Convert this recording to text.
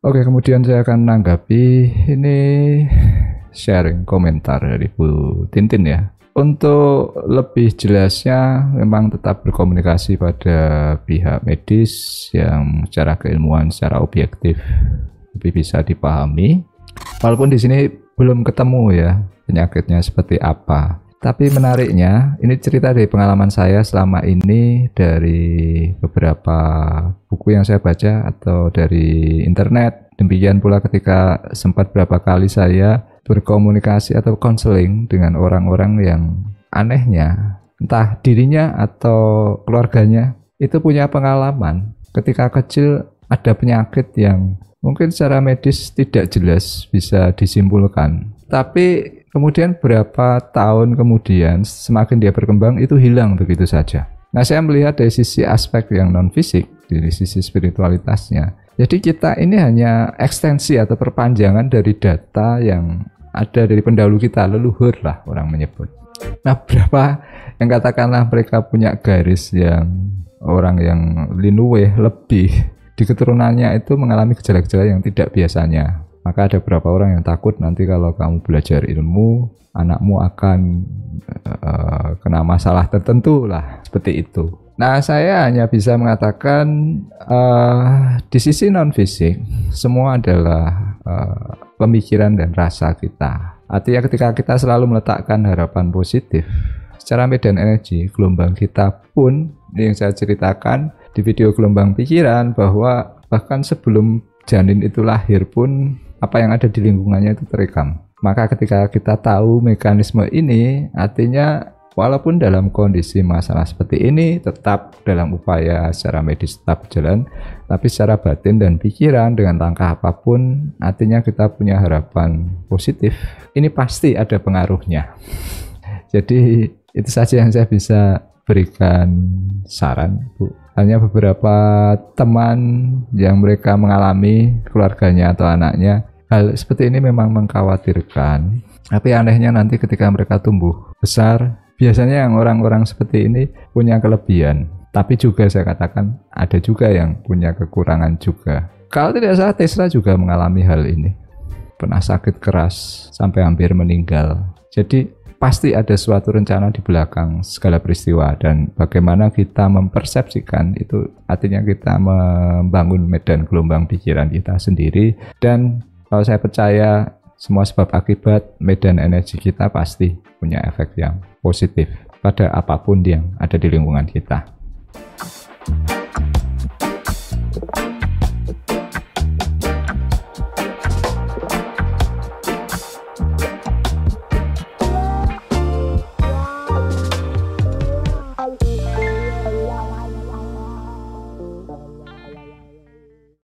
Oke, kemudian saya akan menanggapi ini sharing komentar dari Bu Tintin ya. Untuk lebih jelasnya memang tetap berkomunikasi pada pihak medis yang secara keilmuan, secara objektif lebih bisa dipahami. Walaupun di sini belum ketemu ya penyakitnya seperti apa. Tapi menariknya, ini cerita dari pengalaman saya selama ini dari beberapa buku yang saya baca atau dari internet. Demikian pula ketika sempat berapa kali saya berkomunikasi atau konseling dengan orang-orang yang anehnya, entah dirinya atau keluarganya, itu punya pengalaman ketika kecil ada penyakit yang mungkin secara medis tidak jelas bisa disimpulkan. Tapi kemudian berapa tahun kemudian semakin dia berkembang itu hilang begitu saja. Nah, saya melihat dari sisi aspek yang non fisik, dari sisi spiritualitasnya. Jadi kita ini hanya ekstensi atau perpanjangan dari data yang ada dari pendahulu kita, leluhur lah orang menyebut. Nah, berapa yang katakanlah mereka punya garis yang orang yang linuwe lebih di keturunannya itu mengalami gejala-gejala yang tidak biasanya. Maka ada beberapa orang yang takut nanti kalau kamu belajar ilmu, anakmu akan kena masalah tertentu lah, seperti itu. Nah, saya hanya bisa mengatakan di sisi non-fisik, semua adalah pemikiran dan rasa kita. Artinya ketika kita selalu meletakkan harapan positif, secara medan energi, gelombang kita pun, ini yang saya ceritakan di video gelombang pikiran, bahwa bahkan sebelum janin itu lahir pun, apa yang ada di lingkungannya itu terekam. Maka ketika kita tahu mekanisme ini, artinya walaupun dalam kondisi masalah seperti ini, tetap dalam upaya secara medis tetap berjalan, tapi secara batin dan pikiran dengan langkah apapun, artinya kita punya harapan positif. Ini pasti ada pengaruhnya. Jadi itu saja yang saya bisa berikan saran, Bu. Hanya beberapa teman yang mereka mengalami, keluarganya atau anaknya, hal seperti ini memang mengkhawatirkan. Tapi anehnya nanti ketika mereka tumbuh besar, biasanya yang orang-orang seperti ini punya kelebihan. Tapi juga saya katakan ada juga yang punya kekurangan juga. Kalau tidak salah, Tesla juga mengalami hal ini. Pernah sakit keras sampai hampir meninggal. Jadi pasti ada suatu rencana di belakang segala peristiwa, dan bagaimana kita mempersepsikan itu artinya kita membangun medan gelombang pikiran kita sendiri. Dan kalau saya percaya semua sebab akibat medan energi kita pasti punya efek yang positif pada apapun yang ada di lingkungan kita.